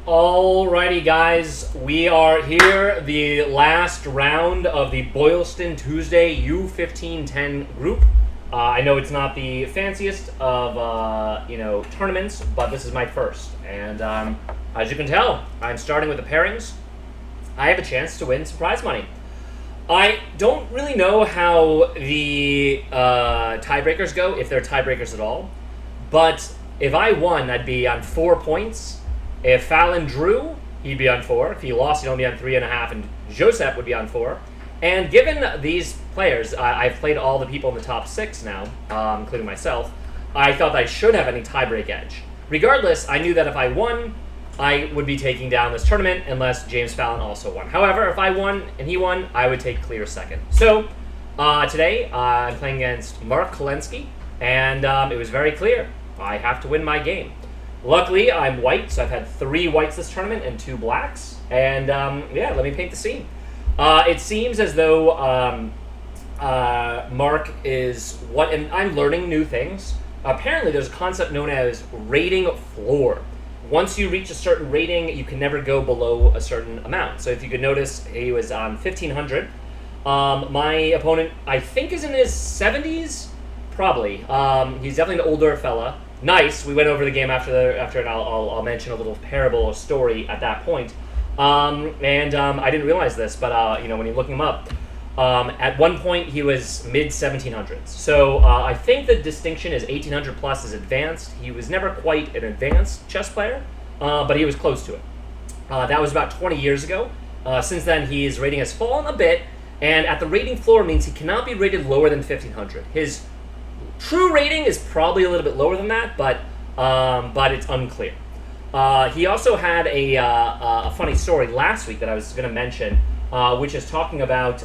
Alrighty, guys, we are here, the last round of the Boylston Tuesday U15-10 group. I know it's not the fanciest of, tournaments, but this is my first. And as you can tell, I'm starting with the pairings. I have a chance to win some prize money. I don't really know how the tiebreakers go, if they're tiebreakers at all. But if I won, I'd be on 4 points. If Fallon drew, he'd be on 4. If he lost, he'd only be on 3.5, and Josep would be on 4. And given these players, I've played all the people in the top 6 now, including myself, I thought I should have any tiebreak edge. Regardless, I knew that if I won, I would be taking down this tournament unless James Fallon also won. However, if I won and he won, I would take clear second. So, today, I'm playing against Mark Kolenski, and it was very clear. I have to win my game. Luckily, I'm white, so I've had 3 whites this tournament and 2 blacks. And, let me paint the scene. It seems as though Mark is and I'm learning new things. Apparently, there's a concept known as rating floor. Once you reach a certain rating, you can never go below a certain amount. So if you could notice, he was on 1,500. My opponent, I think, is in his 70s? Probably. He's definitely an older fella. Nice. We went over the game after and I'll mention a little parable or story at that point. I didn't realize this, but when you're looking him up, at one point he was mid 1700s. So I think the distinction is 1800 plus is advanced. He was never quite an advanced chess player, but he was close to it. That was about 20 years ago. Since then, his rating has fallen a bit, and at the rating floor means he cannot be rated lower than 1500. His true rating is probably a little bit lower than that, but it's unclear. He also had a funny story last week that I was going to mention, which is talking about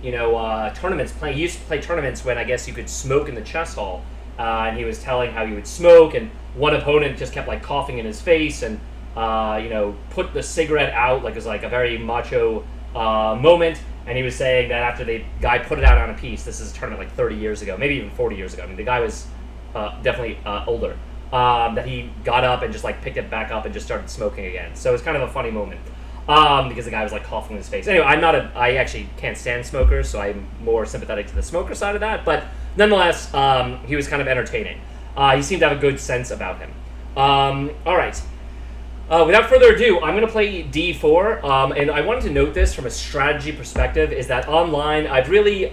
tournaments. He used to play tournaments when I guess you could smoke in the chess hall, and he was telling how he would smoke, and one opponent just kept like coughing in his face, and put the cigarette out like it was like a very macho moment. And he was saying that after the guy put it out on a piece, this is a tournament like 30 years ago, maybe even 40 years ago. I mean, the guy was definitely older. That he got up and just like picked it back up and just started smoking again. So it's kind of a funny moment because the guy was like coughing in his face. Anyway, I actually can't stand smokers, so I'm more sympathetic to the smoker side of that. But nonetheless, he was kind of entertaining. He seemed to have a good sense about him. All right. Without further ado, I'm going to play d4, and I wanted to note this from a strategy perspective, is that online,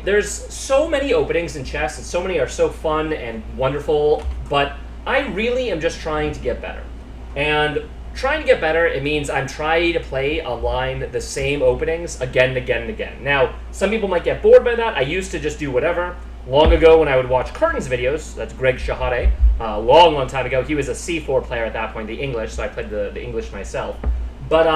there's so many openings in chess, and so many are so fun and wonderful, but I really am just trying to get better. And trying to get better, it means I'm trying to play online the same openings again and again and again. Now, some people might get bored by that. I used to just do whatever. Long ago when I would watch Curtin's videos, that's Greg Shahade, long time ago, he was a C4 player at that point, the English, so I played the English myself. But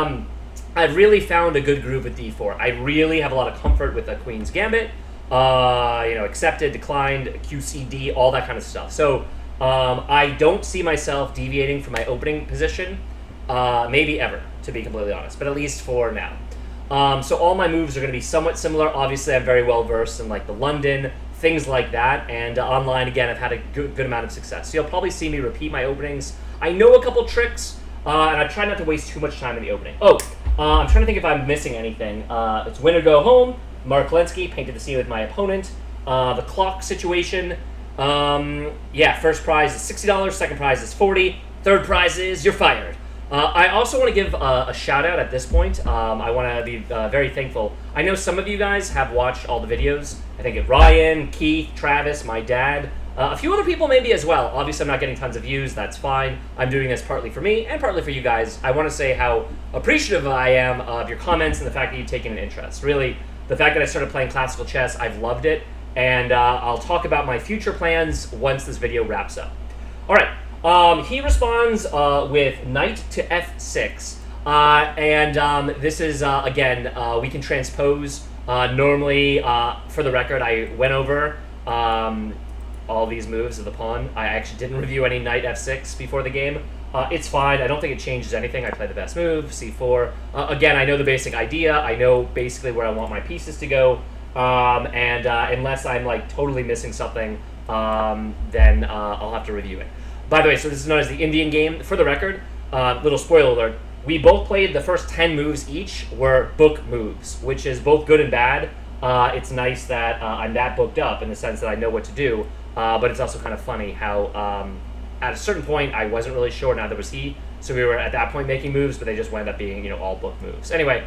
I've really found a good groove with d4. I really have a lot of comfort with the Queen's Gambit, accepted, declined, QCD, all that kind of stuff. So I don't see myself deviating from my opening position, maybe ever, to be completely honest, but at least for now. So all my moves are going to be somewhat similar. Obviously, I'm very well versed in like the London, things like that, and online, again, I've had a good amount of success. So you'll probably see me repeat my openings. I know a couple tricks, and I try not to waste too much time in the opening. I'm trying to think if I'm missing anything. It's win or go home. Mark Kolenski painted the scene with my opponent. The clock situation. First prize is $60, second prize is $40, third prize is you're fired. I also want to give a shout out at this point. I want to be very thankful. I know some of you guys have watched all the videos. I think of Ryan, Keith, Travis, my dad, a few other people maybe as well. Obviously, I'm not getting tons of views. That's fine. I'm doing this partly for me and partly for you guys. I want to say how appreciative I am of your comments and the fact that you've taken an interest. Really, the fact that I started playing classical chess, I've loved it. And I'll talk about my future plans once this video wraps up. All right. He responds with knight to f6. This is, again, we can transpose. Normally, for the record, I went over all these moves of the pawn. I actually didn't review any knight f6 before the game. It's fine. I don't think it changes anything. I play the best move, c4. Again, I know the basic idea. I know basically where I want my pieces to go. Unless I'm like totally missing something, then I'll have to review it. By the way, so this is known as the Indian game. For the record, little spoiler alert, we both played the first 10 moves each were book moves, which is both good and bad. It's nice that I'm that booked up in the sense that I know what to do, but it's also kind of funny how at a certain point I wasn't really sure, neither was he, so we were at that point making moves, but they just wound up being, all book moves. Anyway,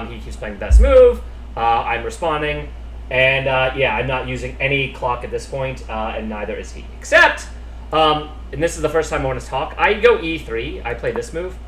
he keeps playing the best move, I'm responding, and I'm not using any clock at this point, and neither is he. Except, and this is the first time I want to talk, I go E3, I play this move,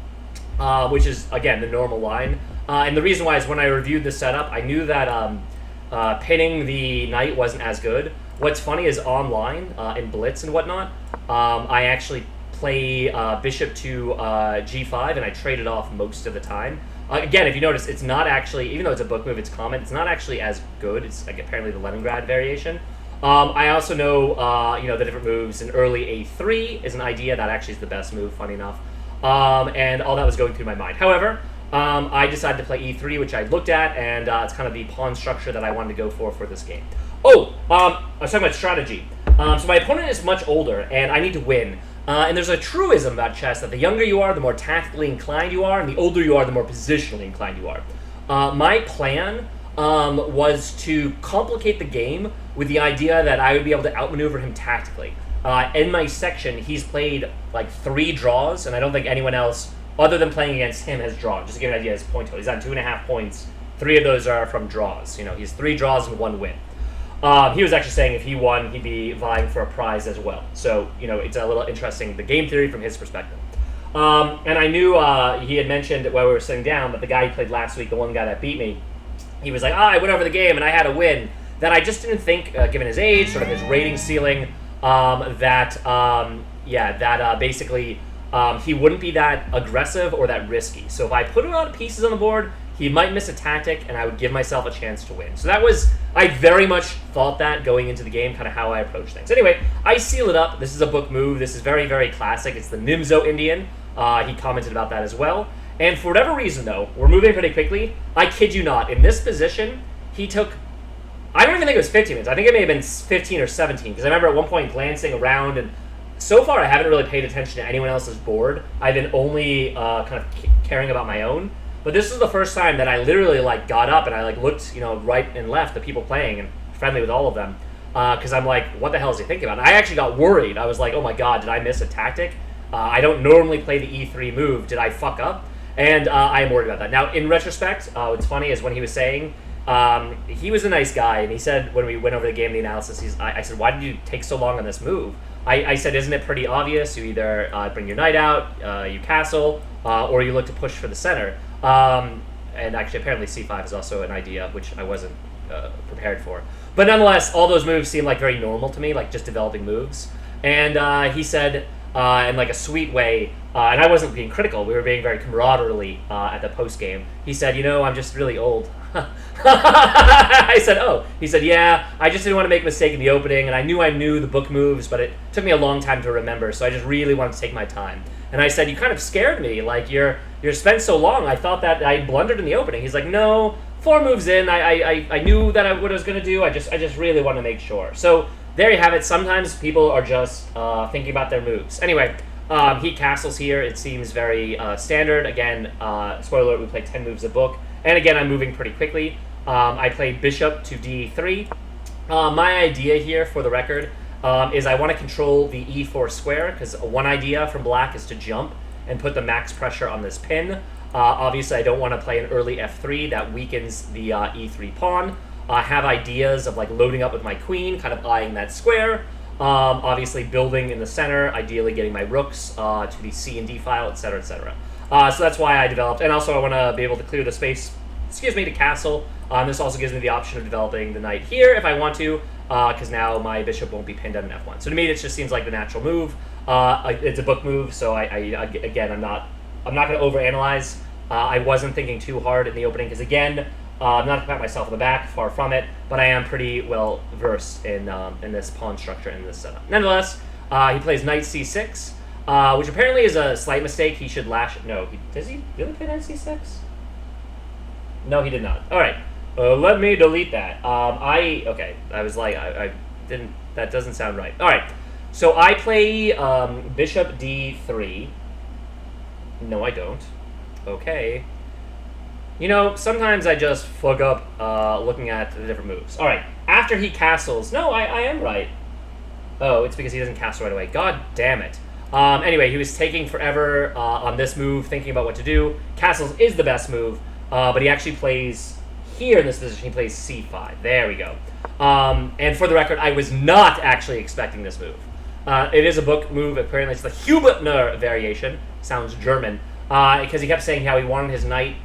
which is, again, the normal line. And the reason why is when I reviewed the setup, I knew that pinning the knight wasn't as good. What's funny is online, in Blitz and whatnot, I actually play bishop to g5, and I trade it off most of the time. Again, if you notice, it's not actually, even though it's a book move, it's common, it's not actually as good. It's like apparently the Leningrad variation. I also know, the different moves. An early a3 is an idea that actually is the best move, funny enough. And all that was going through my mind. However, I decided to play e3, which I looked at, and it's kind of the pawn structure that I wanted to go for this game. Oh, I was talking about strategy. So my opponent is much older, and I need to win. And there's a truism about chess that the younger you are, the more tactically inclined you are, and the older you are, the more positionally inclined you are. My plan was to complicate the game with the idea that I would be able to outmaneuver him tactically. In my section, he's played like 3 draws, and I don't think anyone else, other than playing against him, has drawn. Just to give you an idea of his point total. He's on 2.5 points. 3 of those are from draws. He's 3 draws and 1 win. He was actually saying if he won, he'd be vying for a prize as well. So, it's a little interesting, the game theory from his perspective. And I knew he had mentioned while we were sitting down that the guy he played last week, the one guy that beat me, he was like, I went over the game and I had a win. That I just didn't think, given his age, sort of his rating ceiling, basically he wouldn't be that aggressive or that risky. So if I put a lot of pieces on the board, he might miss a tactic, and I would give myself a chance to win. So I very much thought that going into the game, kind of how I approach things. Anyway, I seal it up. This is a book move. This is very, very classic. It's the Nimzo Indian. He commented about that as well. And for whatever reason, though, we're moving pretty quickly. I kid you not. In this position, he took, I don't even think it was 15 minutes. I think it may have been 15 or 17, because I remember at one point glancing around, and so far I haven't really paid attention to anyone else's board. I've been only kind of caring about my own. But this is the first time that I literally got up and I looked right and left, the people playing, and friendly with all of them, because I'm like, what the hell is he thinking about? And I actually got worried. I was like, oh my god, did I miss a tactic? I don't normally play the e3 move. Did I fuck up? And I am worried about that. Now, in retrospect, what's funny is when he was saying, he was a nice guy, and he said when we went over the game, the analysis, I said, why did you take so long on this move? I said, isn't it pretty obvious? You either bring your knight out, you castle, or you look to push for the center. And actually, apparently C5 is also an idea, which I wasn't prepared for. But nonetheless, all those moves seem very normal to me, just developing moves. And he said, in a sweet way, and I wasn't being critical, we were being very camaraderie at the post-game. He said, I'm just really old. I said, oh. He said, yeah, I just didn't want to make a mistake in the opening, and I knew the book moves, but it took me a long time to remember, so I just really wanted to take my time. And I said, you kind of scared me, you're spent so long, I thought that I blundered in the opening. He's like, no, 4 moves in, I knew that what I was going to do, I just really want to make sure. So, there you have it. Sometimes people are just thinking about their moves. Anyway, he castles here. It seems very standard. Again, spoiler alert, we play 10 moves a book. And again, I'm moving pretty quickly. I play bishop to d3. My idea here, for the record, is I want to control the e4 square, because one idea from black is to jump and put the max pressure on this pin. Obviously, I don't want to play an early f3. That weakens the e3 pawn. I have ideas of loading up with my queen, kind of eyeing that square. Obviously, building in the center, ideally getting my rooks to the C and D file, etc., etc. So that's why I developed, and also I want to be able to clear the space, to castle. This also gives me the option of developing the knight here if I want to, because now my bishop won't be pinned at an f1. So to me, it just seems like the natural move. It's a book move, so again, I'm not going to overanalyze. I wasn't thinking too hard in the opening, because again, I'm not to pat myself on the back, far from it, but I am pretty well versed in this pawn structure in this setup. Nonetheless, he plays knight c6, which apparently is a slight mistake. He should lash. No, does he really play knight c6? No, he did not. All right, let me delete that. Okay. I was like, I didn't. That doesn't sound right. All right, so I play bishop d3. No, I don't. Okay. You know, sometimes I just fuck up looking at the different moves. All right. After he castles, no, I am right. Oh, it's because he doesn't castle right away. God damn it. Anyway, he was taking forever on this move, thinking about what to do. Castles is the best move, but he actually plays here in this position. He plays c5. There we go. And for the record, I was not actually expecting this move. It is a book move. Apparently, it's the Hubner variation. Sounds German. Because he kept saying how he wanted his knight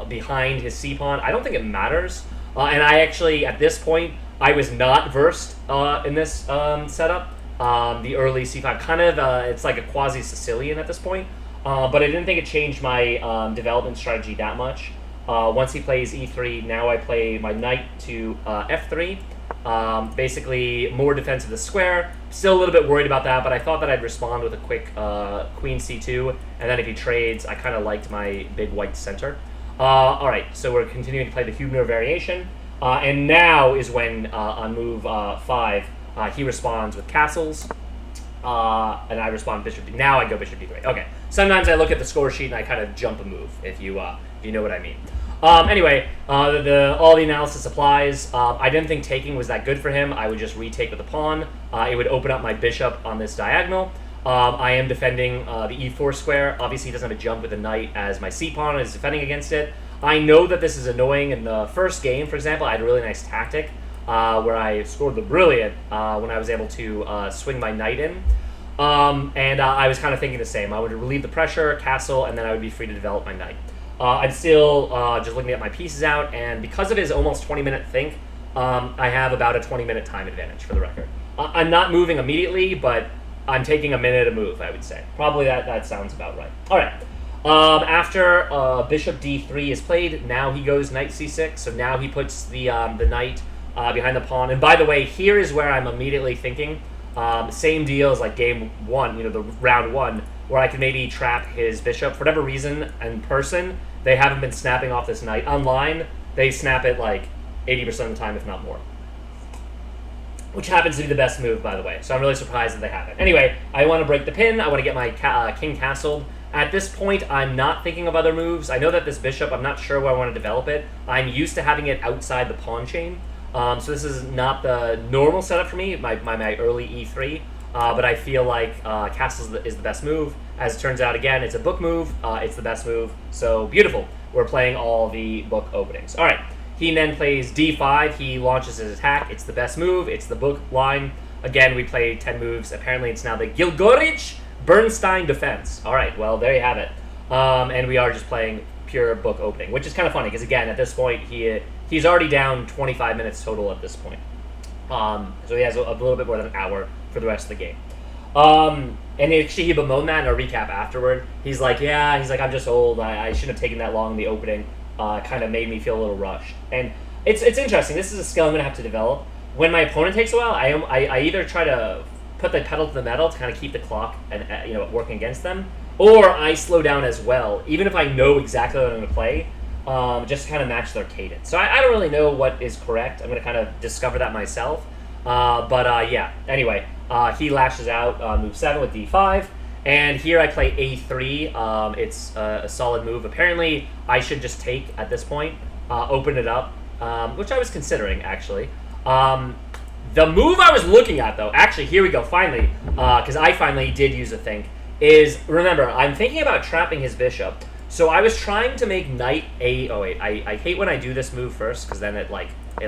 behind his c-pawn. I don't think it matters. And I actually, at this point, I was not versed in this setup. The early c5, kind of, it's like a quasi-Sicilian at this point. But I didn't think it changed my development strategy that much. Once he plays e3, now I play my knight to f3. Basically, more defense of the square. Still a little bit worried about that, but I thought that I'd respond with a quick queen c2, and then if he trades, I kind of liked my big white center. Alright, so we're continuing to play the Hubner variation, and now is when, on move 5, he responds with castles, and I respond bishop d. Now I go bishop d3. Okay, sometimes I look at the score sheet and I kind of jump a move, if you know what I mean. Anyway, all the analysis applies. I didn't think taking was that good for him. I would just retake with the pawn. It would open up my bishop on this diagonal. I am defending the e4 square. Obviously, he doesn't have a jump with the knight as my c-pawn is defending against it. I know that this is annoying. In the first game, for example, I had a really nice tactic where I scored the brilliant when I was able to swing my knight in. And I was kind of thinking the same. I would relieve the pressure, castle, and then I would be free to develop my knight. I'm still just looking at my pieces out, and because of his almost 20-minute think, I have about a 20-minute time advantage, for the record. I'm not moving immediately, but I'm taking a minute to move, I would say. Probably that sounds about right. All right. After bishop d3 is played, now he goes knight c6, so now he puts the knight behind the pawn. And by the way, here is where I'm immediately thinking, same deal as like game 1, the round 1, where I could maybe trap his bishop. For whatever reason, in person, they haven't been snapping off this knight. Online, they snap it like 80% of the time, if not more. Which happens to be the best move, by the way. So I'm really surprised that they haven't. Anyway, I want to break the pin. I want to get my king castled. At this point, I'm not thinking of other moves. I know that this bishop, I'm not sure where I want to develop it. I'm used to having it outside the pawn chain. So this is not the normal setup for me, my early e3. But I feel like castle is the best move. As it turns out, again, it's a book move. It's the best move. So beautiful. We're playing all the book openings. All right. He then plays d5. He launches his attack. It's the best move. It's the book line. Again, we play 10 moves. Apparently, it's now the Gilgorich-Bernstein defense. All right. Well, there you have it. And we are just playing pure book opening, which is kind of funny because, again, at this point, he's already down 25 minutes total at this point. So he has a little bit more than an hour for the rest of the game. And actually, he bemoaned that in a recap afterward. He's like, I'm just old. I shouldn't have taken that long in the opening. Kind of made me feel a little rushed. And it's interesting. This is a skill I'm going to have to develop. When my opponent takes a while, I either try to put the pedal to the metal to kind of keep the clock and working against them, or I slow down as well, even if I know exactly what I'm going to play, just to kind of match their cadence. So I don't really know what is correct. I'm going to kind of discover that myself. Yeah. Anyway, he lashes out on move 7 with d5. And here I play a3. It's a solid move. Apparently, I should just take at this point, open it up, which I was considering, actually. The move I was looking at, though, actually, here we go, finally, because I finally did use a think, is, remember, I'm thinking about trapping his bishop. So I was trying to make knight a... Oh, wait, I hate when I do this move first, because then it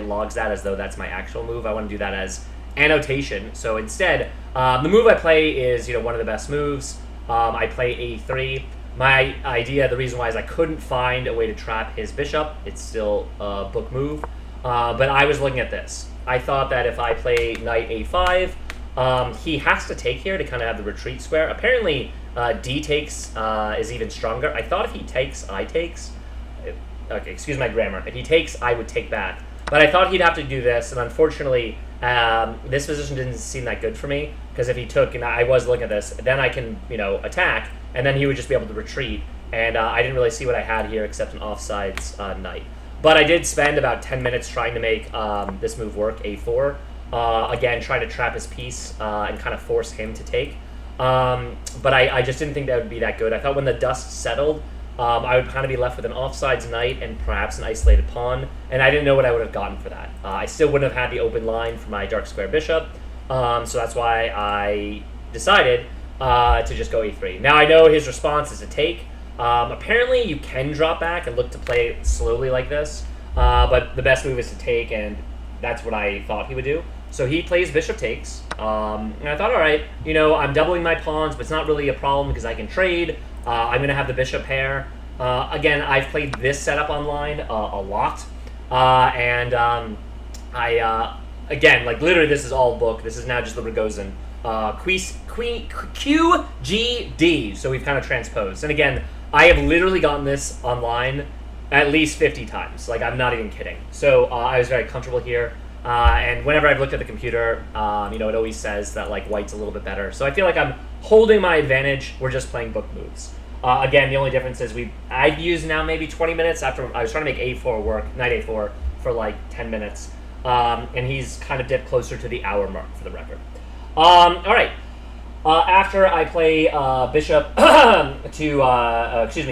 logs that as though that's my actual move. I want to do that as annotation. So instead, the move I play is, one of the best moves. I play a3. My idea, the reason why is I couldn't find a way to trap his bishop. It's still a book move. But I was looking at this. I thought that if I play knight a5, he has to take here to kind of have the retreat square. Apparently, d takes is even stronger. I thought if he takes, I takes. Okay, excuse my grammar. If he takes, I would take back. But I thought he'd have to do this, and unfortunately, this position didn't seem that good for me, because if he took, and I was looking at this, then I can, attack, and then he would just be able to retreat, and I didn't really see what I had here except an offsides knight. But I did spend about 10 minutes trying to make this move work, a4, again, trying to trap his piece and kind of force him to take. But I just didn't think that would be that good. I thought when the dust settled, I would kind of be left with an offsides knight and perhaps an isolated pawn, and I didn't know what I would have gotten for that. I still wouldn't have had the open line for my dark square bishop, so that's why I decided to just go e3. Now I know his response is to take. Apparently you can drop back and look to play it slowly like this, but the best move is to take, and that's what I thought he would do. So he plays bishop takes, and I thought, all right, I'm doubling my pawns, but it's not really a problem because I can trade. I'm going to have the bishop pair. Again, I've played this setup online a lot, and again, like literally this is all book. This is now just the Rogozin. QGD, so we've kind of transposed. And again, I have literally gotten this online at least 50 times. Like, I'm not even kidding. So I was very comfortable here. And whenever I've looked at the computer, it always says that, like, white's a little bit better. So I feel like I'm holding my advantage. We're just playing book moves. Again, the only difference is I've used now maybe 20 minutes after I was trying to make a4 work, knight a4, for like 10 minutes. And he's kind of dipped closer to the hour mark for the record. All right. After I play bishop to,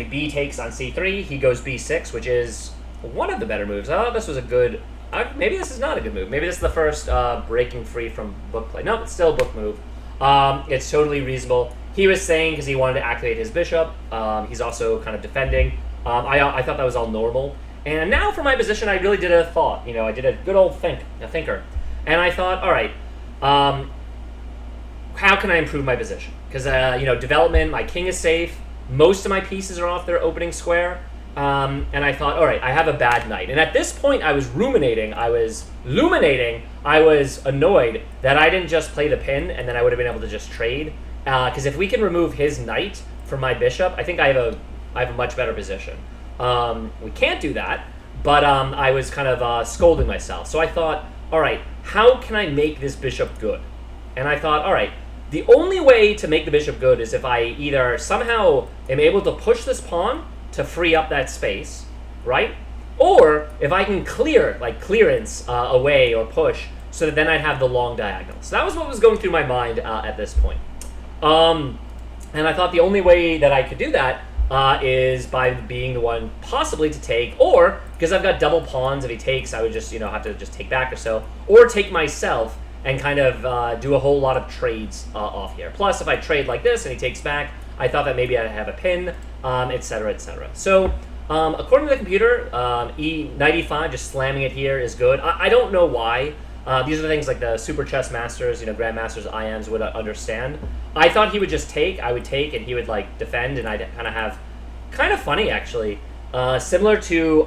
b takes on c3, he goes b6, which is one of the better moves. I thought this was a good, maybe this is not a good move. Maybe this is the first breaking free from book play. No, it's still a book move. It's totally reasonable. He was saying because he wanted to activate his bishop. He's also kind of defending. I thought that was all normal. And now for my position, I really did a thought. I did a good old thinker. And I thought, all right, how can I improve my position? Because, development, my king is safe. Most of my pieces are off their opening square. And I thought, all right, I have a bad knight. And at this point, I was ruminating. I was annoyed that I didn't just play the pin, and then I would have been able to just trade. Because if we can remove his knight from my bishop, I think I have a much better position. We can't do that, but I was kind of scolding myself. So I thought, all right, how can I make this bishop good? And I thought, all right, the only way to make the bishop good is if I either somehow am able to push this pawn to free up that space, right? Or if I can clearance away or push, so that then I'd have the long diagonal. So that was what was going through my mind at this point. And I thought the only way that I could do that is by being the one possibly to take, or because I've got double pawns, if he takes, I would just have to just take back or so, or take myself and kind of do a whole lot of trades off here. Plus, if I trade like this and he takes back, I thought that maybe I'd have a pin, etc., etc. So, according to the computer, knight e5, just slamming it here is good. I don't know why. These are the things like the super chess masters, grandmasters, IMs would understand. I thought he would just take, I would take, and he would defend, and I'd kind of have, kind of funny actually, similar to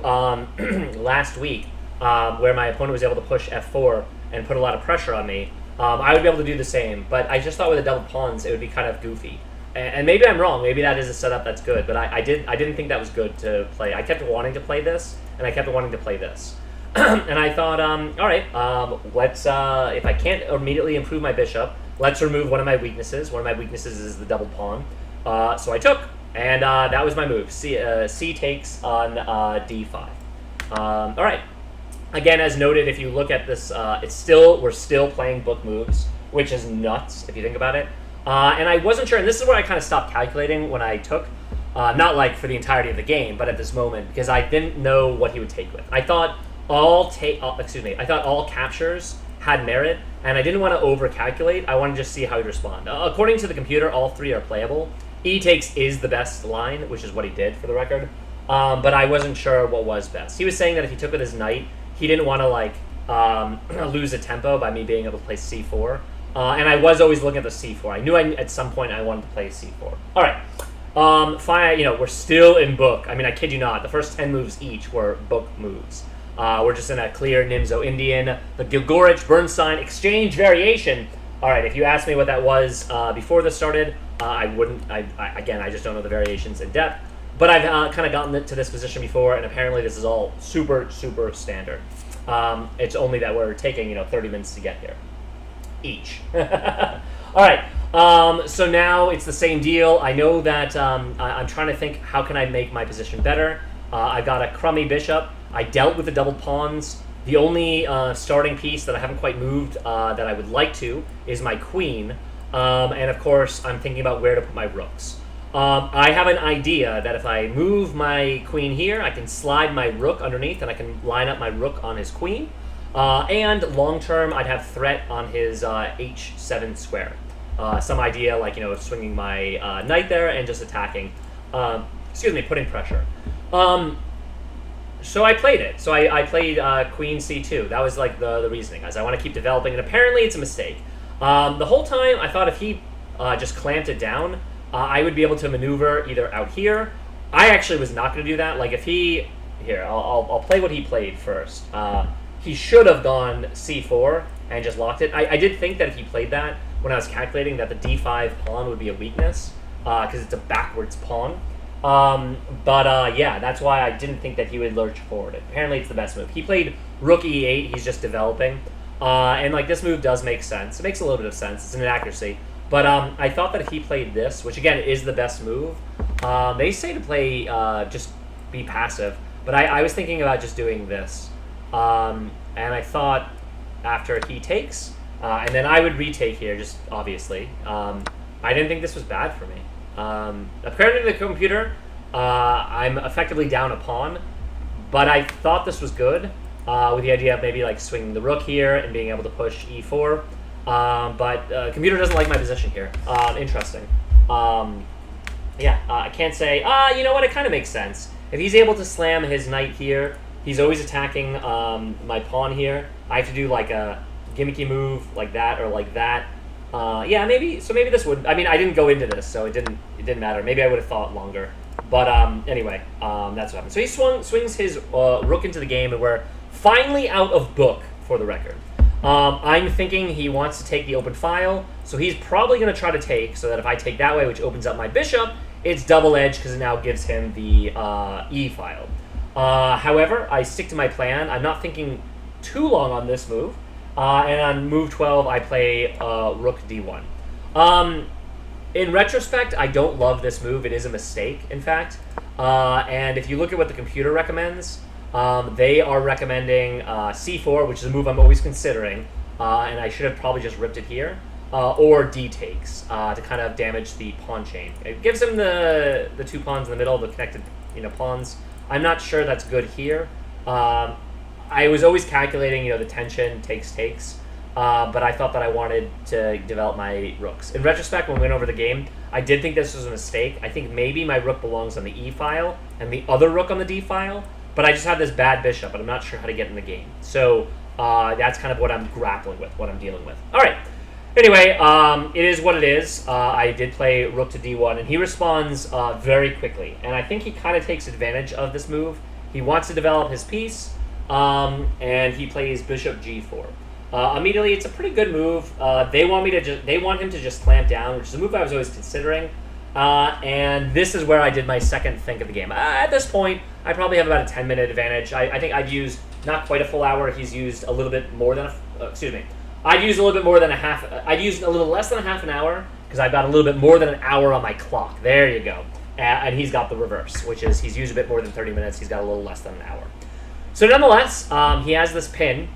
last week, where my opponent was able to push f4 and put a lot of pressure on me. I would be able to do the same, but I just thought with the double pawns it would be kind of goofy. And maybe I'm wrong. Maybe that is a setup that's good, but I didn't think that was good to play. I kept wanting to play this, and I kept wanting to play this. And I thought, all right, let's, if I can't immediately improve my bishop, let's remove one of my weaknesses. One of my weaknesses is the double pawn. So I took, and that was my move. C takes on d5. All right. Again, as noted, if you look at this, we're still playing book moves, which is nuts if you think about it. And I wasn't sure, and this is where I kind of stopped calculating when I took. Not for the entirety of the game, but at this moment, because I didn't know what he would take with. I thought all captures had merit, and I didn't want to over-calculate. I wanted to just see how he'd respond. According to the computer, all three are playable. E takes is the best line, which is what he did, for the record. But I wasn't sure what was best. He was saying that if he took with his knight, he didn't want to lose a tempo by me being able to play c4. And I was always looking at the c4. I knew at some point I wanted to play c4. All right. Fine. We're still in book. I mean, I kid you not. The first 10 moves each were book moves. We're just in a clear Nimzo Indian, the Gilgorich Bernstein exchange variation. All right. If you asked me what that was before this started, I wouldn't. I just don't know the variations in depth. But I've kind of gotten to this position before, and apparently this is all super, super standard. It's only that we're taking 30 minutes to get here each. All right. So now it's the same deal. I know that I'm trying to think, how can I make my position better? I've got a crummy bishop. I dealt with the double pawns. The only starting piece that I haven't quite moved that I would like to is my queen. And of course, I'm thinking about where to put my rooks. I have an idea that if I move my queen here, I can slide my rook underneath, and I can line up my rook on his queen. And long term, I'd have threat on his h7 square. Some idea like, swinging my knight there and just attacking. Putting pressure. So I played it. So I played queen c2. That was like the reasoning, as I want to keep developing, and apparently it's a mistake. The whole time I thought if he just clamped it down, I would be able to maneuver either out here. I actually was not going to do that. Like if he... Here, I'll play what he played first. He should have gone c4 and just locked it. I did think that if he played that, when I was calculating, that the d5 pawn would be a weakness, because it's a backwards pawn. Yeah, that's why I didn't think that he would lurch forward. Apparently it's the best move. He played rook e8, he's just developing. And like this move does make sense. It makes a little bit of sense. It's an inaccuracy. But I thought that if he played this, which again is the best move, they say to play just be passive. But I was thinking about just doing this. And I thought after he takes, and then I would retake here, just obviously. I didn't think this was bad for me. Apparently the computer, I'm effectively down a pawn, but I thought this was good, with the idea of maybe like swinging the rook here and being able to push e4. But computer doesn't like my position here. Interesting. I can't say, you know what, it kind of makes sense. If he's able to slam his knight here, he's always attacking my pawn here. I have to do like a gimmicky move like that or like that. Maybe this would... I mean, I didn't go into this, so it didn't matter. Maybe I would have thought longer. But anyway, that's what happened. So he swings his rook into the game, and we're finally out of book, for the record. I'm thinking he wants to take the open file, so he's probably going to try to take, so that if I take that way, which opens up my bishop, it's double-edged because it now gives him the e file. However, I stick to my plan. I'm not thinking too long on this move. And on move 12, I play rook d1. In retrospect, I don't love this move. It is a mistake, in fact. And if you look at what the computer recommends, they are recommending c4, which is a move I'm always considering, and I should have probably just ripped it here, or d takes to kind of damage the pawn chain. It gives him the two pawns in the middle, the connected pawns. I'm not sure that's good here. I was always calculating, the tension, takes, but I thought that I wanted to develop my rooks. In retrospect, when we went over the game, I did think this was a mistake. I think maybe my rook belongs on the e file and the other rook on the d file, but I just have this bad bishop, and I'm not sure how to get in the game. So that's kind of what I'm grappling with, what I'm dealing with. All right. Anyway, it is what it is. I did play rook to d1, and he responds very quickly, and I think he kind of takes advantage of this move. He wants to develop his piece. And he plays bishop g4. Immediately, it's a pretty good move. They want him to just clamp down, which is a move I was always considering. And this is where I did my second think of the game. At this point, I probably have about a 10-minute advantage. I think I'd used not quite a full hour. He's used a little bit more than I'd used a little bit more than a half. I'd used a little less than a half an hour because I've got a little bit more than an hour on my clock. There you go. And he's got the reverse, which is he's used a bit more than 30 minutes. He's got a little less than an hour. So nonetheless, he has this pin,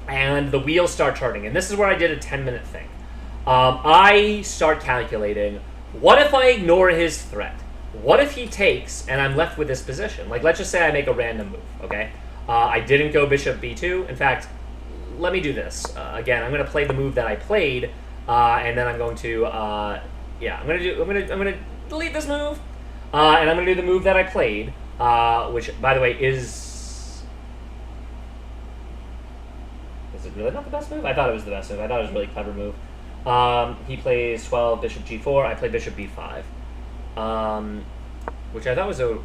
and the wheels start turning. And this is where I did a 10-minute thing. I start calculating, what if I ignore his threat? What if he takes, and I'm left with this position? Like, let's just say I make a random move, okay? I didn't go bishop b2. In fact, let me do this. Again, I'm going to play the move that I played, and then I'm going to, I'm going to delete this move, and I'm going to do the move that I played, which, by the way, is it really not the best move? I thought it was the best move. I thought it was a really clever move. He plays 12, bishop g4. I play bishop b5, which I thought was a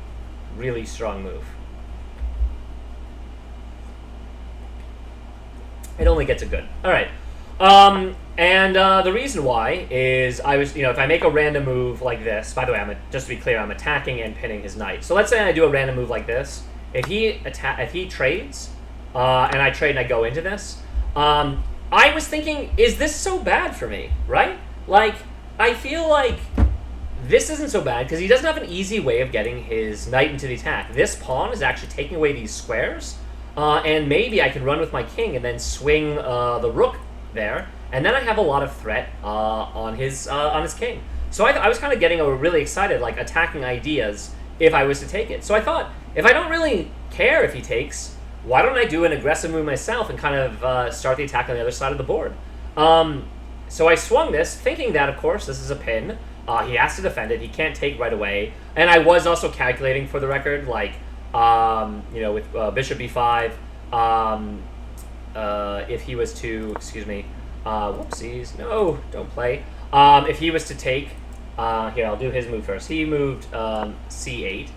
really strong move. It only gets a good. All right. The reason why is I was, if I make a random move like this, by the way, just to be clear, I'm attacking and pinning his knight. So let's say I do a random move like this. If he trades, and I trade and I go into this, I was thinking, is this so bad for me, right? Like, I feel like this isn't so bad because he doesn't have an easy way of getting his knight into the attack. This pawn is actually taking away these squares, and maybe I can run with my king and then swing the rook there, and then I have a lot of threat on his king. So I was kind of getting really excited, like attacking ideas if I was to take it. So I thought, if I don't really care if he takes, why don't I do an aggressive move myself and kind of start the attack on the other side of the board? So I swung this, thinking that, of course, this is a pin. He has to defend it. He can't take right away. And I was also calculating, for the record, like, with bishop b5, if he was to, excuse me, whoopsies, no, don't play. If he was to take, here, I'll do his move first. He moved c8,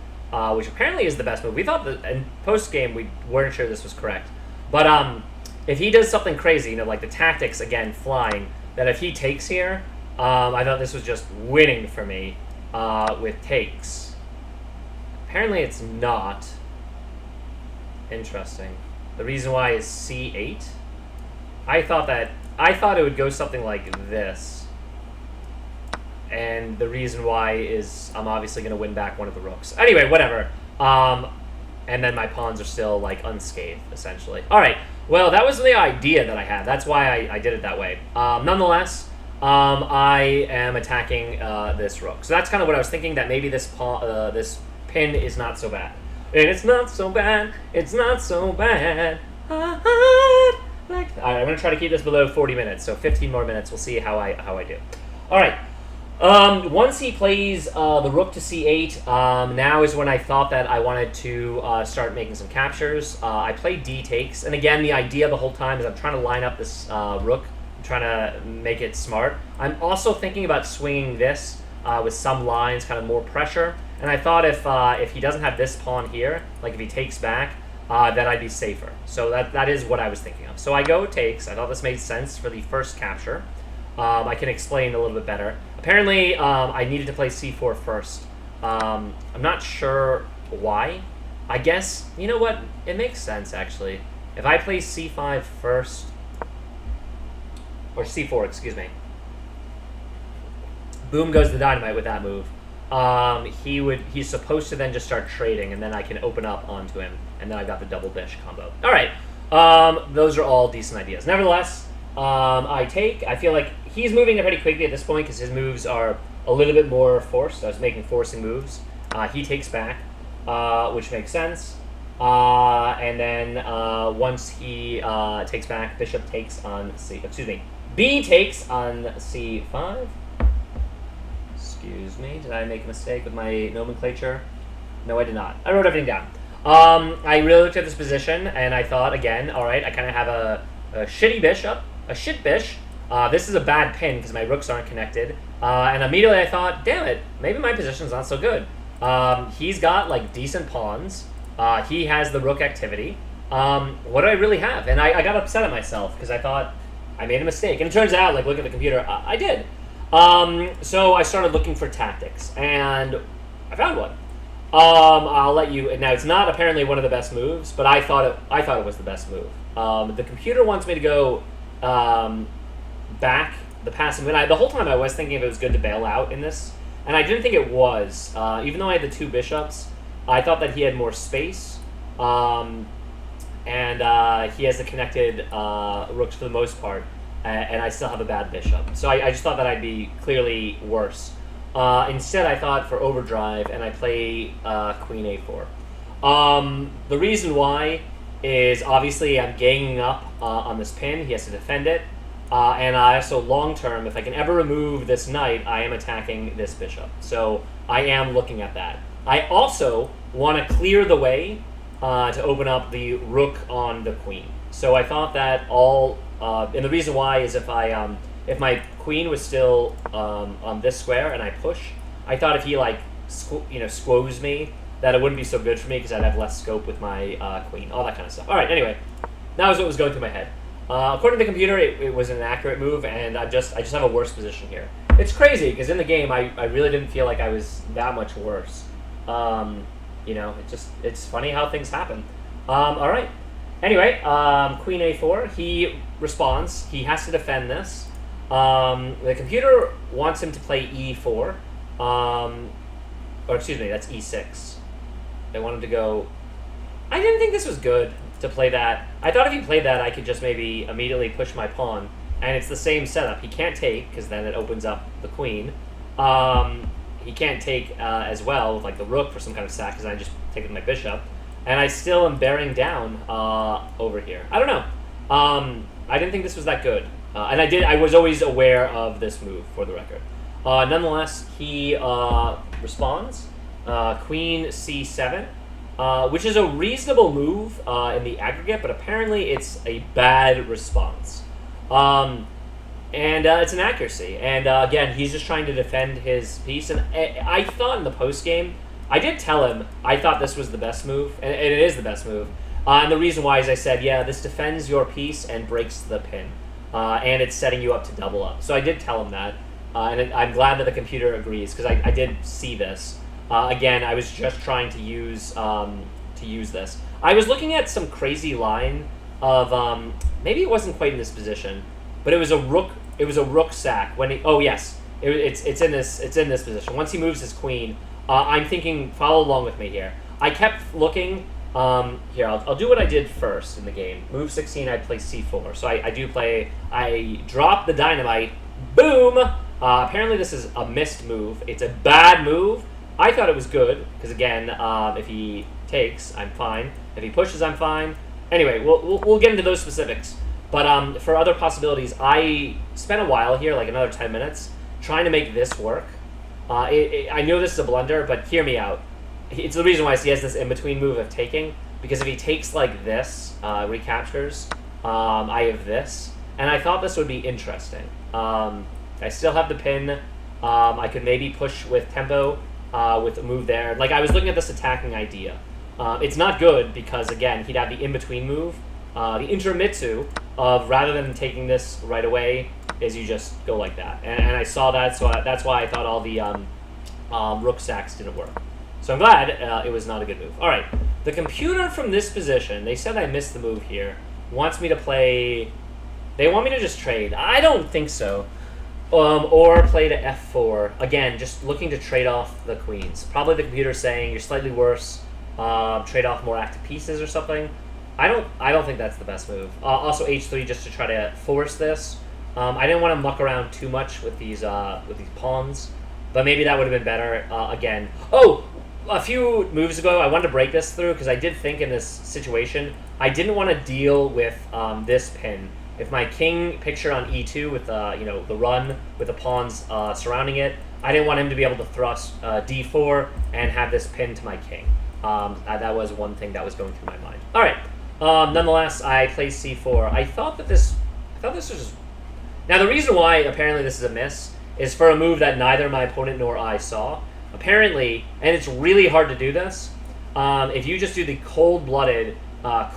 which apparently is the best move. We thought that in post-game we weren't sure this was correct. But if he does something crazy, like the tactics, again, flying, that if he takes here, I thought this was just winning for me with takes. Apparently it's not. Interesting. The reason why is c8. I thought it would go something like this. And the reason why is I'm obviously going to win back one of the rooks. Anyway, whatever. And then my pawns are still, like, unscathed, essentially. All right. Well, that was the idea that I had. That's why I did it that way. Nonetheless, I am attacking this rook. So that's kind of what I was thinking, that maybe this pin is not so bad. And it's not so bad. It's not so bad. All right, I'm going to try to keep this below 40 minutes. So 15 more minutes. We'll see how I do. All right. Once he plays the rook to c8, now is when I thought that I wanted to start making some captures. I played d takes, and again, the idea the whole time is I'm trying to line up this rook. I'm trying to make it smart. I'm also thinking about swinging this with some lines, kind of more pressure. And I thought if he doesn't have this pawn here, like if he takes back, then I'd be safer. So that is what I was thinking of. So I go takes. I thought this made sense for the first capture. I can explain a little bit better. Apparently, I needed to play c4 first. I'm not sure why. I guess, you know what? It makes sense, actually. If I play c5 first, or c4, excuse me. Boom goes the dynamite with that move. He's supposed to then just start trading, and then I can open up onto him, and then I got the double bish combo. All right. Those are all decent ideas. Nevertheless, I take. I feel like he's moving pretty quickly at this point because his moves are a little bit more forced. I was making forcing moves. He takes back, which makes sense. And then once he takes back, bishop takes on b takes on c5. Excuse me, did I make a mistake with my nomenclature? No, I did not. I wrote everything down. I really looked at this position, and I thought, again, all right, I kind of have a shitty bishop, a shit bish. This is a bad pin because my rooks aren't connected. And immediately I thought, damn it, maybe my position's not so good. He's got, like, decent pawns. He has the rook activity. What do I really have? And I got upset at myself because I thought I made a mistake. And it turns out, like, look at the computer, I did. So I started looking for tactics, and I found one. I'll let you. Now it's not apparently one of the best moves, but I thought it was the best move. The computer wants me to go back the passive. And the whole time I was thinking if it was good to bail out in this, and I didn't think it was. Even though I had the two bishops, I thought that he had more space, and he has the connected rooks for the most part. And I still have a bad bishop. So I just thought that I'd be clearly worse. Instead, I thought for overdrive, and I play queen a4. The reason why is obviously I'm ganging up on this pin. He has to defend it. And I also, long term, if I can ever remove this knight, I am attacking this bishop. So I am looking at that. I also want to clear the way to open up the rook on the queen. So I thought that all... and the reason why is if my queen was still on this square and I push, I thought if he squoze me, that it wouldn't be so good for me because I'd have less scope with my queen, all that kind of stuff. All right, anyway, that was what was going through my head. According to the computer, it was an accurate move, and I just have a worse position here. It's crazy because in the game, I really didn't feel like I was that much worse. It's funny how things happen. All right. Anyway, queen a4, he responds. He has to defend this. The computer wants him to play e4. Or excuse me, that's e6. They want him to go... I didn't think this was good to play that. I thought if he played that, I could just maybe immediately push my pawn. And it's the same setup. He can't take, because then it opens up the queen. He can't take as well with like the rook for some kind of sack because I just take it with my bishop, and I still am bearing down over here. I don't know. I didn't think this was that good, and I was always aware of this move for the record. Nonetheless, he responds Queen C7. Which is a reasonable move in the aggregate, but apparently it's a bad response. And it's an accuracy. And again, he's just trying to defend his piece. And I thought in the post-game, I did tell him I thought this was the best move, and it is the best move. And the reason why is I said, yeah, this defends your piece and breaks the pin. And it's setting you up to double up. So I did tell him that. And I'm glad that the computer agrees, because I did see this. Again, I was just trying to use this. I was looking at some crazy line of maybe it wasn't quite in this position, but it was a rook. It was a rook sack when it's in this position. Once he moves his queen, I'm thinking follow along with me here. I kept looking. Here, I'll do what I did first in the game. Move 16, I play c4. So I drop the dynamite. Boom. Apparently this is a missed move. It's a bad move. I thought it was good, because again, if he takes, I'm fine. If he pushes, I'm fine. Anyway, we'll get into those specifics. But for other possibilities, I spent a while here, like another 10 minutes, trying to make this work. I know this is a blunder, but hear me out. It's the reason why he has this in-between move of taking, because if he takes like this, recaptures, I have this. And I thought this would be interesting. I still have the pin. I could maybe push with tempo. With a move there. Like, I was looking at this attacking idea. It's not good because, again, he'd have the in-between move. The intermitsu of, rather than taking this right away, is you just go like that. And I saw that, so that's why I thought all the rook sacks didn't work. So I'm glad it was not a good move. All right, the computer from this position, they said I missed the move here, wants me to play... They want me to just trade. I don't think so. Or play to f4. Again, just looking to trade off the queens. Probably the computer saying you're slightly worse. Trade off more active pieces or something. I don't think that's the best move. Also h3 just to try to force this. I didn't want to muck around too much with these pawns, but maybe that would have been better. Again, a few moves ago I wanted to break this through because I did think in this situation I didn't want to deal with this pin. If my king picture on e2 with the run with the pawns surrounding it, I didn't want him to be able to thrust d4 and have this pin to my king. That was one thing that was going through my mind. All right. Nonetheless, I play c4. I thought this was just... Now the reason why apparently this is a miss is for a move that neither my opponent nor I saw. Apparently, and it's really hard to do this. If you just do the cold-blooded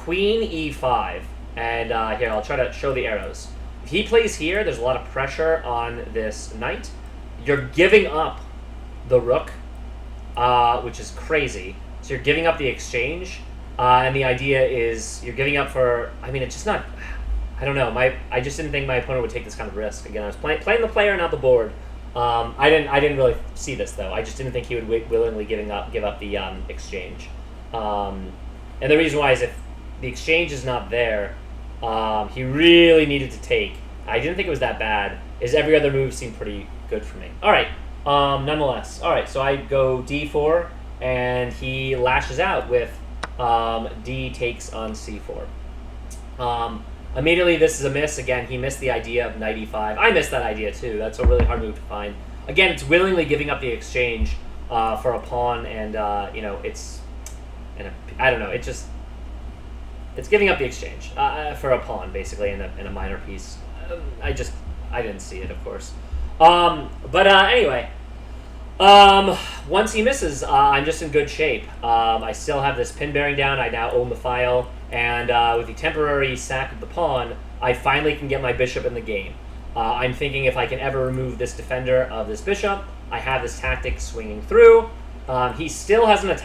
queen e5. And here, I'll try to show the arrows. If he plays here, there's a lot of pressure on this knight. You're giving up the rook, which is crazy. So you're giving up the exchange. And the idea is you're giving up for... I mean, it's just not... I don't know. I just didn't think my opponent would take this kind of risk. Again, I was playing the player, not the board. I didn't really see this, though. I just didn't think he would willingly give up the exchange. And the reason why is if the exchange is not there... he really needed to take. I didn't think it was that bad. Every other move seemed pretty good for me. All right. Nonetheless. All right. So I go d4, and he lashes out with d takes on c4. Immediately, this is a miss. Again, he missed the idea of knight e5. I missed that idea too. That's a really hard move to find. Again, it's willingly giving up the exchange for a pawn, and it's, I don't know. It's giving up the exchange for a pawn, basically, in a minor piece. I didn't see it, of course. But anyway, once he misses, I'm just in good shape. I still have this pin bearing down. I now own the file. And with the temporary sack of the pawn, I finally can get my bishop in the game. I'm thinking if I can ever remove this defender of this bishop, I have this tactic swinging through. He still hasn't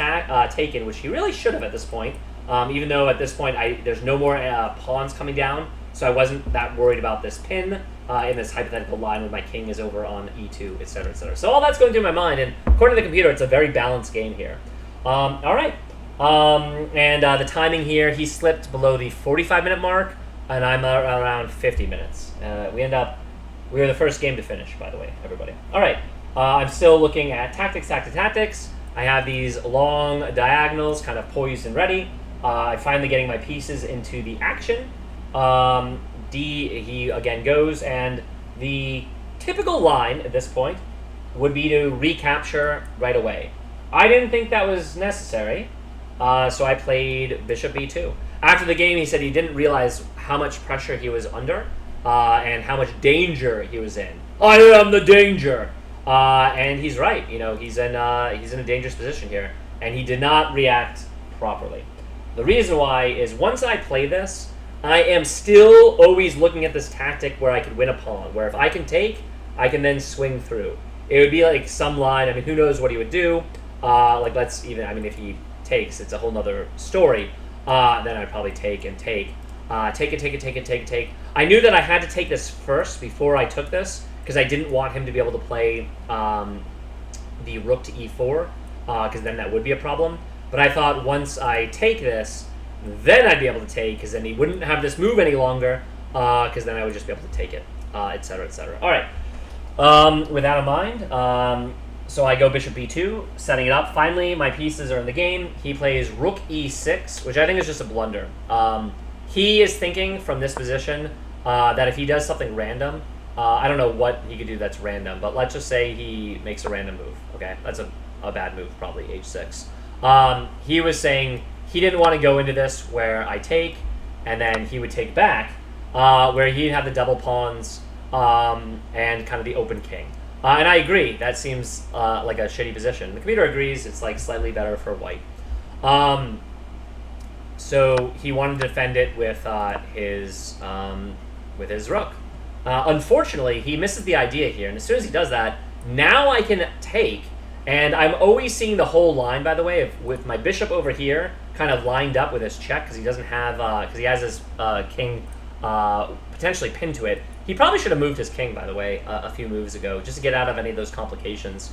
taken, which he really should have at this point. Even though at this point there's no more pawns coming down, so I wasn't that worried about this pin in this hypothetical line when my king is over on e2, etc., etc. So all that's going through my mind, and according to the computer, it's a very balanced game here. All right. And the timing here, he slipped below the 45-minute mark, and I'm around 50 minutes. We were the first game to finish, by the way, everybody. All right. I'm still looking at tactics. I have these long diagonals kind of poised and ready. I'm finally getting my pieces into the action. He again goes, and the typical line at this point would be to recapture right away. I didn't think that was necessary, so I played bishop b2. After the game, he said he didn't realize how much pressure he was under and how much danger he was in. I am the danger! And he's right. He's in a dangerous position here, and he did not react properly. The reason why is once I play this, I am still always looking at this tactic where I could win a pawn, where if I can take, I can then swing through. It would be like some line. I mean, who knows what he would do? If he takes, it's a whole nother story. Then I'd probably take and take. Take. I knew that I had to take this first before I took this, because I didn't want him to be able to play the rook to e4, because then that would be a problem. But I thought once I take this, then I'd be able to take, because then he wouldn't have this move any longer, because then I would just be able to take it, etc., etc. All right. With that in mind, so I go bishop b2, setting it up. Finally, my pieces are in the game. He plays rook e6, which I think is just a blunder. He is thinking from this position that if he does something random, I don't know what he could do that's random, but let's just say he makes a random move. Okay, that's a bad move, probably h6. He was saying he didn't want to go into this where I take, and then he would take back, where he'd have the double pawns and kind of the open king. And I agree, that seems like a shitty position. The computer agrees it's like slightly better for white. So he wanted to defend it with his rook. Unfortunately, he misses the idea here, and as soon as he does that, now I can take, and I'm always seeing the whole line, by the way, with my bishop over here kind of lined up with his check, because he doesn't have, because he has his king potentially pinned to it. He probably should have moved his king, by the way, a few moves ago, just to get out of any of those complications.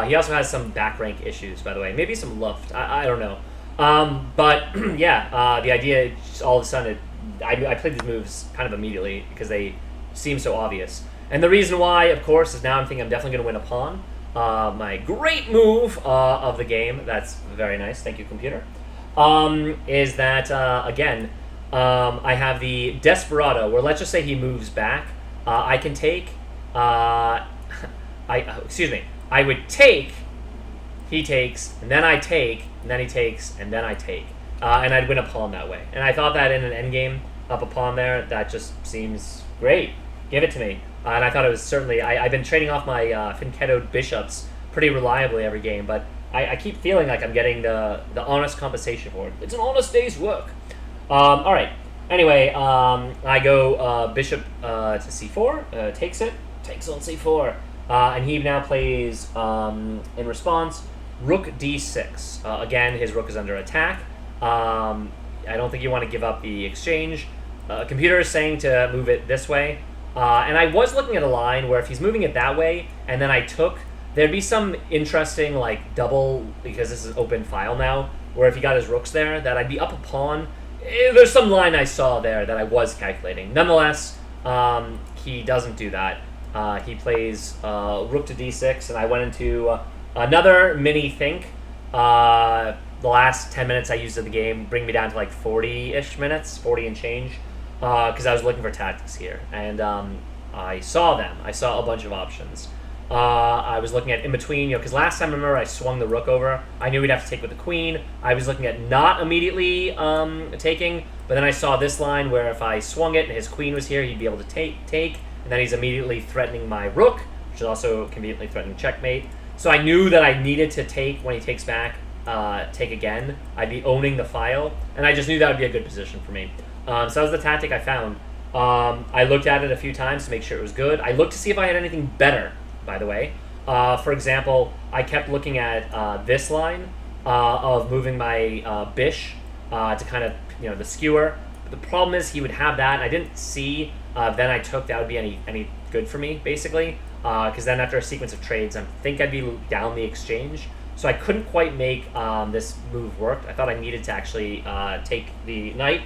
He also has some back rank issues, by the way, maybe some luft, I don't know. But yeah, the idea, all of a sudden, I played these moves kind of immediately because they seem so obvious. And the reason why, of course, is now I'm thinking I'm definitely going to win a pawn. My great move of the game, that's very nice, thank you, computer, is that, again, I have the Desperado, where let's just say he moves back. I can take, I would take, he takes, and then I take, and then he takes, and then I take. And I'd win a pawn that way. And I thought that in an endgame, up a pawn there, that just seems great. Give it to me. And I thought it was certainly, I've been trading off my Finchettoed bishops pretty reliably every game, but I keep feeling like I'm getting the honest compensation for it. It's an honest day's work. All right. Anyway, I go bishop to c4, takes it, takes on c4. And he now plays, in response, rook d6. Again, his rook is under attack. I don't think you want to give up the exchange. Computer is saying to move it this way. And I was looking at a line where if he's moving it that way, and then I took, there'd be some interesting, like, double, because this is an open file now, where if he got his rooks there, that I'd be up a pawn. There's some line I saw there that I was calculating. Nonetheless, he doesn't do that. He plays rook to d6, and I went into another mini think. The last 10 minutes I used of the game bring me down to like 40-ish minutes, 40 and change, because I was looking for tactics here. And I saw them. I saw a bunch of options. I was looking at in between, because last time, remember, I swung the rook over. I knew we'd have to take with the queen. I was looking at not immediately taking, but then I saw this line where if I swung it and his queen was here, he'd be able to take, and then he's immediately threatening my rook, which is also conveniently threatening checkmate. So I knew that I needed to take when he takes back, take again. I'd be owning the file, and I just knew that would be a good position for me. So that was the tactic I found. I looked at it a few times to make sure it was good. I looked to see if I had anything better, by the way. For example, I kept looking at this line of moving my bish to kind of, the skewer. But the problem is he would have that, and I didn't see then I took that would be any good for me, basically. Because then after a sequence of trades, I think I'd be down the exchange. So I couldn't quite make this move work. I thought I needed to actually take the knight.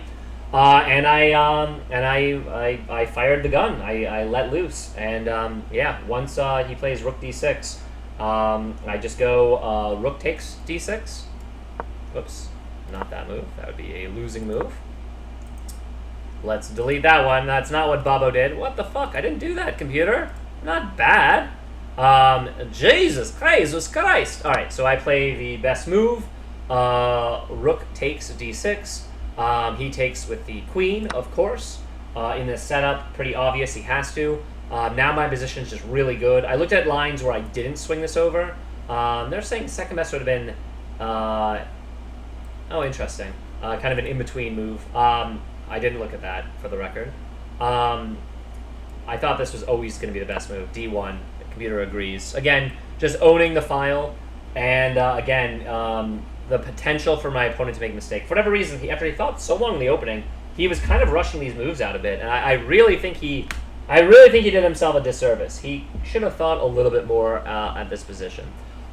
And I fired the gun. I let loose, and yeah. Once he plays rook d6, I just go rook takes d6. Whoops, not that move. That would be a losing move. Let's delete that one. That's not what Bobo did. What the fuck? I didn't do that, computer. Not bad. Jesus Christ. All right, so I play the best move. Rook takes d6. He takes with the queen, of course. In this setup, pretty obvious he has to. Now my position is just really good. I looked at lines where I didn't swing this over. They're saying second best would have been... oh, interesting. Kind of an in-between move. I didn't look at that, for the record. I thought this was always going to be the best move. D1. The computer agrees. Again, just owning the file. And, again, the potential for my opponent to make a mistake. For whatever reason, after he thought so long in the opening, he was kind of rushing these moves out a bit. And I really think he did himself a disservice. He should have thought a little bit more at this position.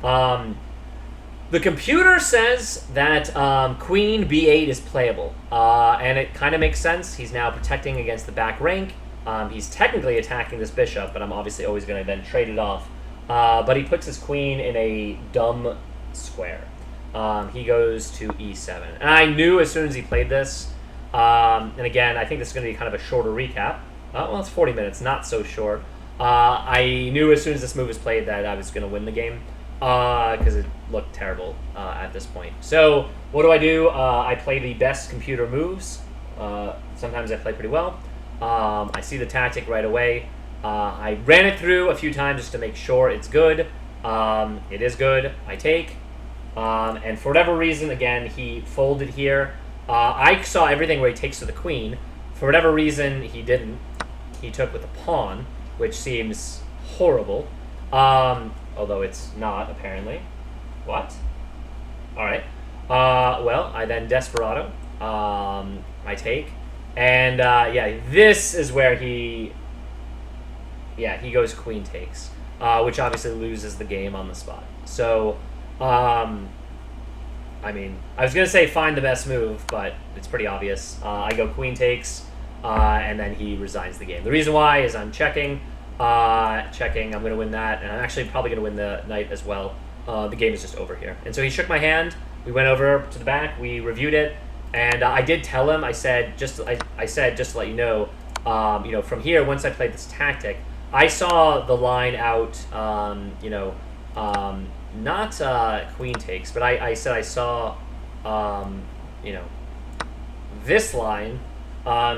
The computer says that queen b8 is playable, and it kind of makes sense. He's now protecting against the back rank. He's technically attacking this bishop, but I'm obviously always going to then trade it off. But he puts his queen in a dumb square. He goes to e7. And I knew as soon as he played this, and again, I think this is going to be kind of a shorter recap. Well, it's 40 minutes, not so short. I knew as soon as this move was played that I was going to win the game. Because it looked terrible at this point. So what do? I play the best computer moves. Sometimes I play pretty well. I see the tactic right away. I ran it through a few times just to make sure it's good. It is good. I take. And for whatever reason, again, he folded here. I saw everything where he takes to the queen. For whatever reason, he didn't. He took with the pawn, which seems horrible. Although it's not, apparently. What? Alright. Well, I then Desperado. I take. And, yeah, this is where he... Yeah, he goes queen takes. Which obviously loses the game on the spot. So, I mean, I was going to say find the best move, but it's pretty obvious. I go queen takes, and then he resigns the game. The reason why is I'm checking. Checking, I'm going to win that, and I'm actually probably going to win the knight as well. The game is just over here. And so he shook my hand, we went over to the back, we reviewed it, and I did tell him, I said, just to let you know, from here, once I played this tactic, I saw the line out, not queen takes, but I said I saw, this line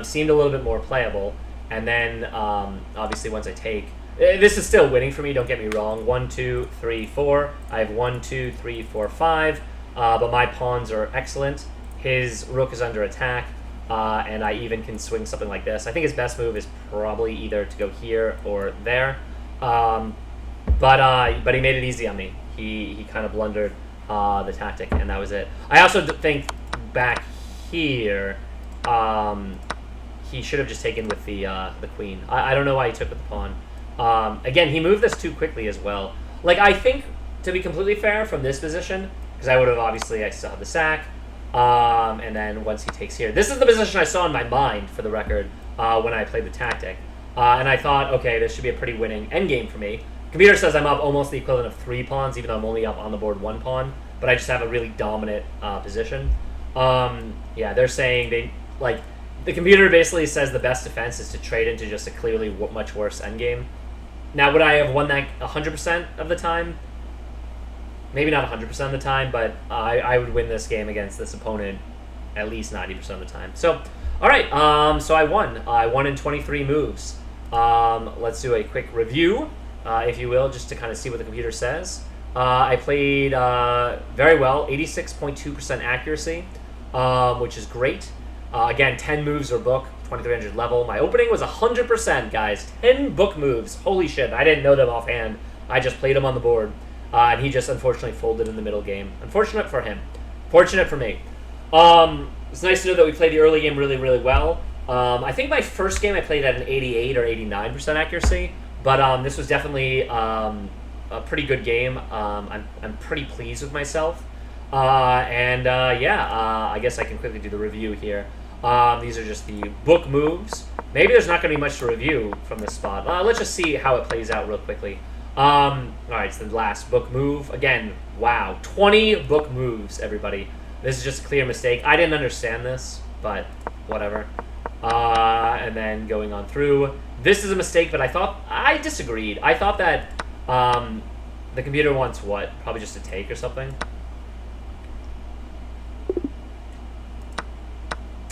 seemed a little bit more playable. And then, obviously, once I take... This is still winning for me, don't get me wrong. 1, 2, 3, 4. I have 1, 2, 3, 4, 5. But my pawns are excellent. His rook is under attack. And I even can swing something like this. I think his best move is probably either to go here or there. But he made it easy on me. He kind of blundered the tactic, and that was it. I also think back here... he should have just taken with the queen. I don't know why he took with the pawn. Again, he moved this too quickly as well. Like, I think, to be completely fair, from this position, because I would have, obviously, I still have the sack, and then once he takes here. This is the position I saw in my mind, for the record, when I played the tactic. And I thought, okay, this should be a pretty winning endgame for me. Computer says I'm up almost the equivalent of 3 pawns, even though I'm only up on the board 1 pawn, but I just have a really dominant position. Yeah, they're saying the computer basically says the best defense is to trade into just a clearly much worse endgame. Now, would I have won that 100% of the time? Maybe not 100% of the time, but I would win this game against this opponent at least 90% of the time. So, all right, so I won. I won in 23 moves. Let's do a quick review, if you will, just to kind of see what the computer says. I played very well, 86.2% accuracy, which is great. Again, 10 moves or book, 2300 level. My opening was 100%, guys. 10 book moves. Holy shit, I didn't know them offhand. I just played them on the board. And he just unfortunately folded in the middle game. Unfortunate for him. Fortunate for me. It's nice to know that we played the early game really, really well. I think my first game I played at an 88 or 89% accuracy. But this was definitely a pretty good game. I'm pretty pleased with myself. I guess I can quickly do the review here. These are just the book moves. Maybe there's not going to be much to review from this spot. Let's just see how it plays out real quickly. Alright, so the last book move. Again, wow. 20 book moves, everybody. This is just a clear mistake. I didn't understand this, but whatever. And then going on through. This is a mistake, but I disagreed. I thought that the computer wants what? Probably just a take or something.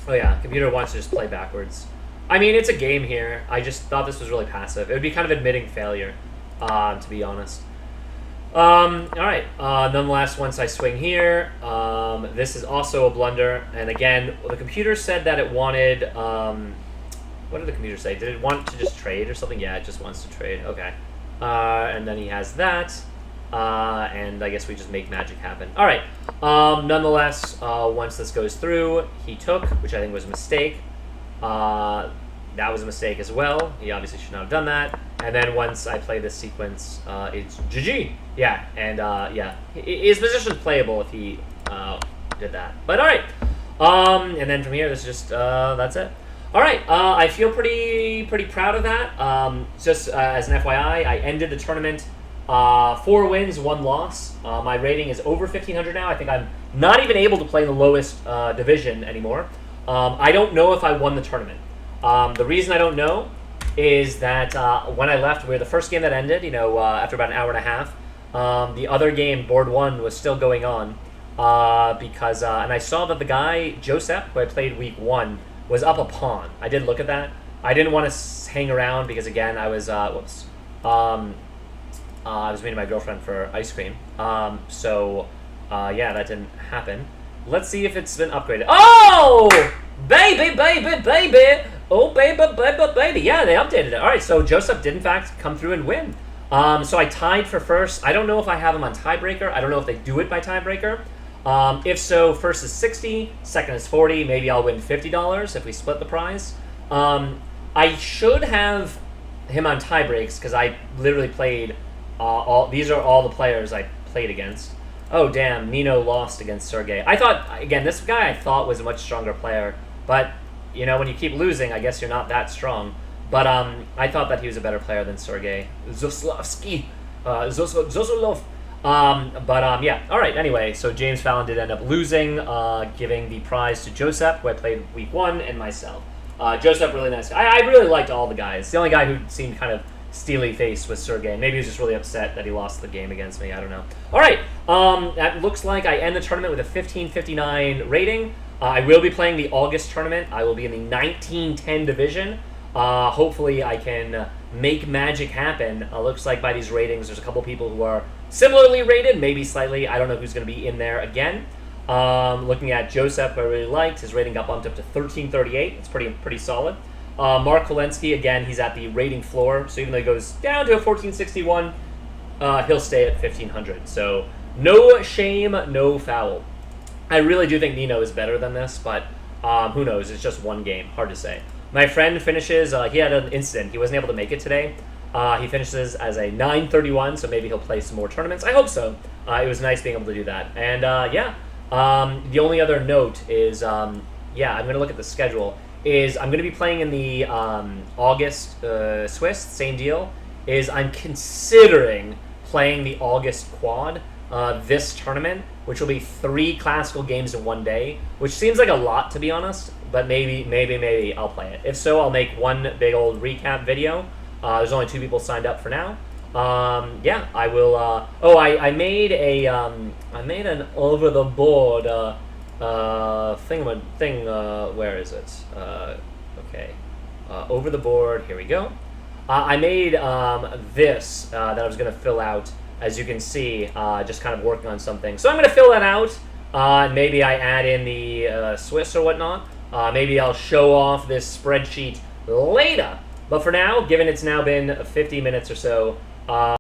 Oh yeah, computer wants to just play backwards. I mean, it's a game here. I just thought this was really passive. It would be kind of admitting failure, to be honest. Alright, nonetheless, once I swing here, this is also a blunder. And again, the computer said that it wanted, what did the computer say? Did it want to just trade or something? Yeah, it just wants to trade. Okay. And then he has that. And I guess we just make magic happen. Alright, nonetheless, once this goes through, he took, which I think was a mistake. That was a mistake as well. He obviously should not have done that. And then once I play this sequence, it's GG. Yeah, and yeah, his position is playable if he did that. But alright, and then from here, this is just, that's it. Alright, I feel pretty proud of that. Just as an FYI, I ended the tournament 4 wins, 1 loss. My rating is over 1,500 now. I think I'm not even able to play in the lowest division anymore. I don't know if I won the tournament. The reason I don't know is that when I left, we were the first game that ended, after about an hour and a half. The other game, board 1, was still going on because, and I saw that the guy, Joseph, who I played week 1, was up a pawn. I did look at that. I didn't want to hang around because, again, I was, I was meeting my girlfriend for ice cream. So, yeah, that didn't happen. Let's see if it's been upgraded. Oh! Baby, baby, baby! Oh, baby, baby, baby. Yeah, they updated it. All right, so Joseph did, in fact, come through and win. So I tied for first. I don't know if I have him on tiebreaker. I don't know if they do it by tiebreaker. If so, first is 60, second is 40. Maybe I'll win $50 if we split the prize. I should have him on tie breaks because I literally played these are all the players I played against. Oh, damn, Nino lost against Sergey. I thought, again, this guy I thought was a much stronger player, but, when you keep losing, I guess you're not that strong. But I thought that he was a better player than Sergey. Zoslavsky. Zosolov. Yeah, all right, anyway, so James Fallon did end up losing, giving the prize to Joseph, who I played week 1, and myself. Joseph, really nice guy. I really liked all the guys. The only guy who seemed kind of steely-faced was Sergey. Maybe he was just really upset that he lost the game against me. I don't know. All right, that looks like I end the tournament with a 1559 rating. I will be playing the August tournament. I will be in the 1910 division. Hopefully I can make magic happen. Looks like by these ratings, there's a couple people who are similarly rated, maybe slightly. I don't know who's going to be in there again. Looking at Joseph, who I really liked, his rating got bumped up to 1338. It's pretty solid. Mark Kolenski, again, he's at the rating floor, so even though he goes down to a 1461, he'll stay at 1500. So no shame, no foul. I really do think Nino is better than this, but who knows? It's just one game. Hard to say. My friend finishes, he had an incident. He wasn't able to make it today. He finishes as a 931, so maybe he'll play some more tournaments. I hope so. It was nice being able to do that. And yeah, the only other note is, yeah, I'm going to look at the schedule. I'm going to be playing in the August Swiss, same deal. I'm considering playing the August quad this tournament, which will be 3 classical games in one day, which seems like a lot, to be honest, but maybe I'll play it. If so, I'll make one big old recap video. There's only 2 people signed up for now. Yeah, I will. I made an over the board thing. Where is it? Okay, over the board. Here we go. I made this that I was gonna fill out. As you can see, just kind of working on something. So I'm gonna fill that out. Maybe I add in the Swiss or whatnot. Maybe I'll show off this spreadsheet later. But for now, given it's now been 50 minutes or so,